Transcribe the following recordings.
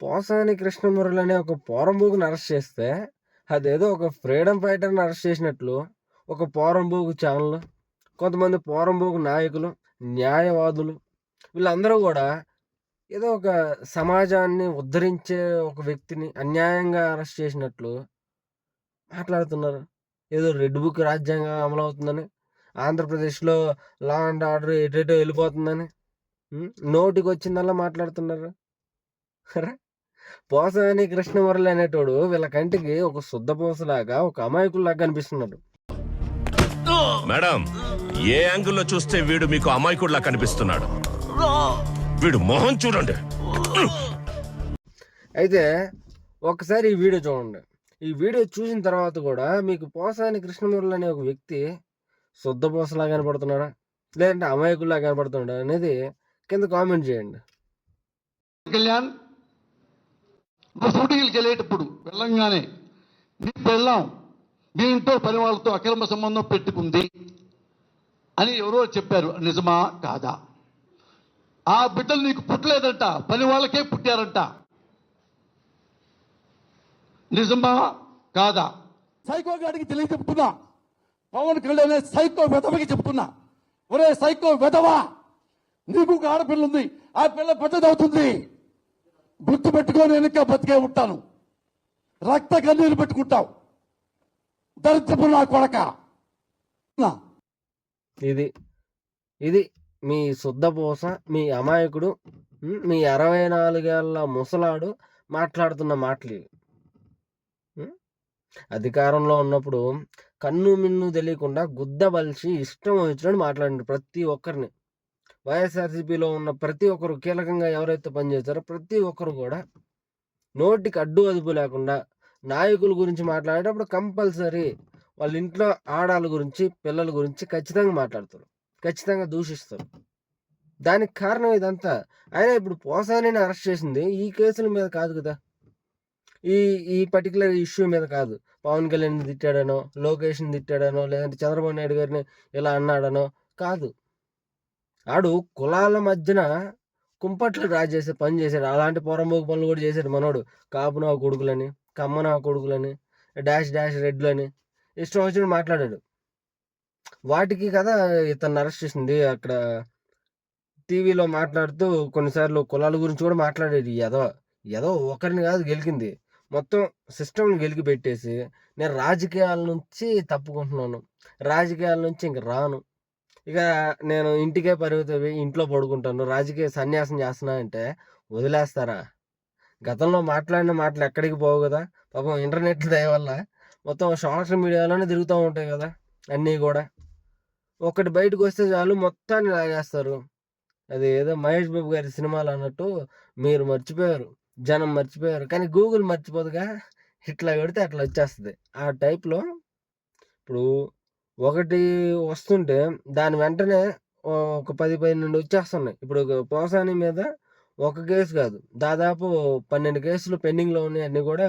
పోసాని కృష్ణమురళి అనే ఒక పోరంబోకుని అరెస్ట్ చేస్తే, అదేదో ఒక ఫ్రీడమ్ ఫైటర్‌ని అరెస్ట్ చేసినట్లు, ఒక పోరంబోకు ఛానల్, కొంతమంది పోరంబోకు నాయకులు, న్యాయవాదులు వీళ్ళందరూ గూడా ఏదో ఒక సమాజాన్ని ఉద్ధరించే ఒక వ్యక్తిని అన్యాయంగా అరెస్ట్ చేసినట్లు మాట్లాడుతున్నారు. ఏదో రెడ్ బుక్ రాజ్యాంగం అమలవుతుందని, ఆంధ్రప్రదేశ్‌లో లా అండ్ ఆర్డర్ ఎటేటో ఎళ్ళిపోతుందని, నోటికొచ్చిందల్లా మాట్లాడుతున్నారు. అరె! పోసాని కృష్ణమురళి అనేటోడు వీళ్ళ కంటికి ఒక శుద్ధపూసలాగా, ఒక అమాయకుల్లాగా కనిపిస్తున్నాడు. మేడం, ఏ యాంగిల్లో చూస్తే వీడు మీకు అమాయకుడిలా కనిపిస్తున్నాడు? వీడు మొహం చూడండి. అయితే ఒక్కసారి ఈ వీడియో చూడండి. ఈ వీడియో చూసిన తర్వాత కూడా మీకు పోసాని కృష్ణమురళి అనే ఒక వ్యక్తి శుద్ధపూసలా కనపడుతున్నాడా? లేదంటే అమాయకుల్లా కనపడుతున్నాడా అనేది కింద కామెంట్ చేయండి. కళ్యాణ్ నువ్వు షూటింగ్కి వెళ్ళేటప్పుడు వెళ్ళంగానే నీ పెళ్ళాం మీ ఇంట్లో పని వాళ్ళతో అక్రమ సంబంధం పెట్టుకుంది అని ఎవరో చెప్పారు. నిజమా కాదా? ఆ బిడ్డలు నీకు పుట్టలేదంట, పని వాళ్ళకే పుట్టారంట. నిజమా కాదా? సైకో గాడికి తెలియ చెప్తున్నా, పవన్ కళ్యాణ్ సైకో వెధవకి చెప్తున్నా, ఒరే సైకో వెధవా, నీకు ఒక ఆడపిల్ల ఉంది, ఆ పిల్ల పెద్దదవుతుంది, గుర్తు పెట్టుకొని వెనక బతికే ఉంటాను, రక్త కన్నీరు పెట్టుకుంటావు, దరిద్రపు నా కొడక. ఇది ఇది మీ శుద్ధపూస, మీ అమాయకుడు, మీ 64 ఏళ్ల ముసలాడు మాట్లాడుతున్న మాటలు. అధికారంలో ఉన్నప్పుడు కన్ను మిన్ను తెలియకుండా గుద్దబలిసి ఇష్టం వచ్చినట్టు మాట్లాడండి ప్రతి ఒక్కరిని. వైఎస్ఆర్సీపీలో ఉన్న ప్రతి ఒక్కరు, కీలకంగా ఎవరైతే పనిచేస్తారో ప్రతి ఒక్కరు కూడా నోటికి అడ్డు అదుపు లేకుండా నాయకుల గురించి మాట్లాడేటప్పుడు కంపల్సరీ వాళ్ళ ఇంట్లో ఆడాల గురించి, పిల్లల గురించి ఖచ్చితంగా మాట్లాడతారు, ఖచ్చితంగా దూషిస్తారు. దానికి కారణం ఇదంతా. అయినా ఇప్పుడు పోసానిని అరెస్ట్ చేసింది ఈ కేసుల మీద కాదు కదా, ఈ ఈ పర్టికులర్ ఇష్యూ మీద కాదు. పవన్ కళ్యాణ్ తిట్టాడనో, లోకేష్ని తిట్టాడనో, లేదంటే చంద్రబాబు నాయుడు గారిని ఇలా అన్నాడనో కాదు. ఆడు కులాల మధ్యన కుంపట్లు రాజేసే పని చేశాడు. అలాంటి పొరంబోకు పనులు కూడా చేశాడు మనోడు. కాపు నా కొడుకులని, కమ్మ నా కొడుకులని, డాష్ డాష్ రెడ్లని ఇష్టం వచ్చినట్టు మాట్లాడాడు. వాటికి కదా ఇతన్ని అరెస్ట్ చేసింది. అక్కడ టీవీలో మాట్లాడుతూ కొన్నిసార్లు కులాల గురించి కూడా మాట్లాడేది. ఏదో ఒకరిని కాదు గెలికింది, మొత్తం సిస్టమ్ని గెలికి పెట్టేసి నేను రాజకీయాల నుంచి తప్పుకుంటున్నాను, రాజకీయాల నుంచి ఇంక రాను, ఇక నేను ఇంటికే పరిమితమై ఇంట్లో పడుకుంటాను, రాజకీయ సన్యాసం చేస్తున్నా అంటే వదిలేస్తారా? గతంలో మాట్లాడిన మాటలు ఎక్కడికి పోవు కదా. పాపం ఇంటర్నెట్ దయ వల్ల మొత్తం సోషల్ మీడియాలోనే తిరుగుతూ ఉంటాయి కదా అన్నీ కూడా. ఒకటి బయటకు వస్తే చాలు మొత్తాన్ని లాగేస్తారు. అది ఏదో మహేష్ బాబు గారి సినిమాలు అన్నట్టు మీరు మర్చిపోయారు, జనం మర్చిపోయారు, కానీ గూగుల్ మర్చిపోదుగా. ఇట్లా పెడితే అట్లా వచ్చేస్తుంది. ఆ టైప్లో ఇప్పుడు ఒకటి వస్తుంటే దాని వెంటనే ఒక 10-12 వచ్చేస్తున్నాయి. ఇప్పుడు పోసాని మీద ఒక కేసు కాదు, దాదాపు 12 కేసులు పెండింగ్లో ఉన్నాయి. అన్నీ కూడా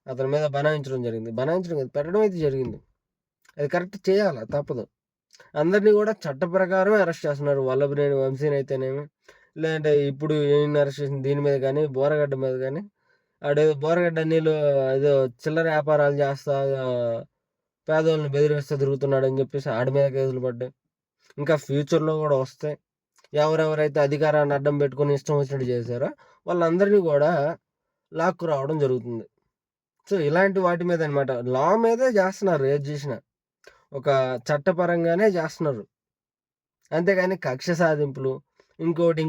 అతని మీద బనాయించడం జరిగింది. బనాయించడం కాదు, పెట్టడం అయితే జరిగింది. అది కరెక్ట్ చేయాలి, తప్పదు. అందరినీ కూడా చట్ట ప్రకారం అరెస్ట్ చేస్తున్నారు. వల్లభనేని వంశీని అయితేనేమి, లేదంటే ఇప్పుడు ఈయన అరెస్ట్ చేసిన దీని మీద కానీ, బోరగడ్డ మీద కానీ. ఆడేదో బోరగడ్డ అనిలు ఏదో చిల్లర వ్యాపారాలు చేస్తా పేదోళ్ళని బెదిరిస్తూ తిరుగుతున్నాడని చెప్పేసి ఆడి మీద కేసులు పడ్డాయి. ఇంకా ఫ్యూచర్లో కూడా వస్తాయి. ఎవరెవరైతే అధికారాన్ని అడ్డం పెట్టుకొని ఇష్టం వచ్చినట్టు చేశారో వాళ్ళందరినీ కూడా లాక్కు రావడం జరుగుతుంది. సో ఇలాంటి వాటి మీద అనమాట, లా మీదే చేస్తున్నారు. ఏది చేసినా ఒక చట్టపరంగానే చేస్తున్నారు, అంతేగాని కక్ష సాధింపులు ఇంకోటి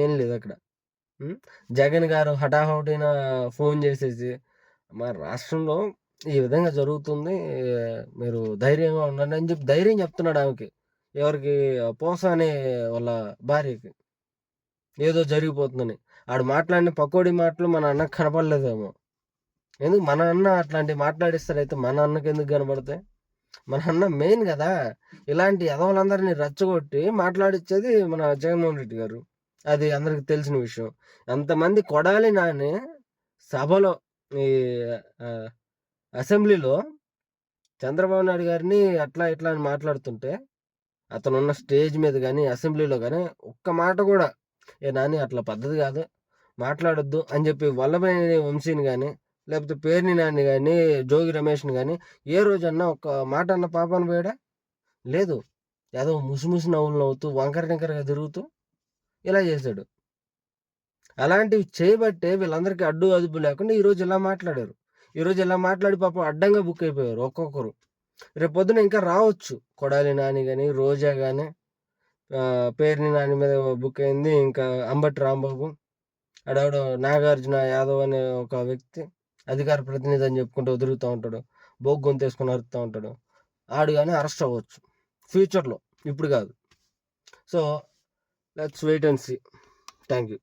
ఏం లేదు అక్కడ. జగన్ గారు హఠాహుటిన ఫోన్ చేసేసి మా రాష్ట్రంలో ఈ విధంగా జరుగుతుంది, మీరు ధైర్యంగా ఉండండి అని చెప్పి ధైర్యం చెప్తున్నాడు ఆమెకి. ఎవరికి? పోసాని వాళ్ళ భార్యకి. ఏదో జరిగిపోతుందని. ఆడు మాట్లాడిన పకోడీ మాటలు మన అన్నకు కనపడలేదేమో. ఎందుకు మన అన్న అట్లాంటివి మాట్లాడిస్తారైతే మన అన్నకి ఎందుకు కనపడతాయి? మన అన్న మెయిన్ కదా. ఇలాంటి ఎదవలందరినీ రెచ్చగొట్టి మాట్లాడిచ్చేది మన జగన్మోహన్ రెడ్డి గారు. అది అందరికి తెలిసిన విషయం. అంతమంది కొడాలి నాని సభలో, ఈ అసెంబ్లీలో చంద్రబాబు నాయుడు గారిని అట్లా ఇట్లా అని మాట్లాడుతుంటే, అతనున్న స్టేజ్ మీద కానీ, అసెంబ్లీలో కానీ ఒక్క మాట కూడా ఏ నాని అట్లా పద్ధతి కాదు, మాట్లాడొద్దు అని చెప్పి వల్లభనేని వంశీని కానీ లేకపోతే పేర్ని నాని కానీ జోగి రమేష్ని కానీ ఏ రోజన్నా ఒక మాట అన్న పాపాన పోయాడా? లేదు. ఏదో ముసిముసి నవ్వులు నవ్వుతూ వంకర టింకరగా తిరుగుతూ ఇలా చేశాడు. అలాంటివి చేయబట్టే వీళ్ళందరికీ అడ్డు అదుపు లేకుండా ఈరోజు ఇలా మాట్లాడారు. ఈరోజు ఇలా మాట్లాడి పాపం అడ్డంగా బుక్ అయిపోయారు ఒక్కొక్కరు. రేపు పొద్దున ఇంకా రావచ్చు. కొడాలి నాని కానీ రోజా కానీ పేర్ని నాని మీద బుక్ అయింది. ఇంకా అంబటి రాంబాబు, ఆడెవడో నాగార్జున యాదవ్ అనే ఒక వ్యక్తి అధికార ప్రతినిధి అని చెప్పుకుంటూ తిరుగుతూ ఉంటాడు. బోగ్ గొంతేసుకొని అరుస్తూ ఉంటాడు. ఆడు కానీ అరెస్ట్ అవ్వచ్చు ఫ్యూచర్లో, ఇప్పుడు కాదు. So let's wait and see. Thank you.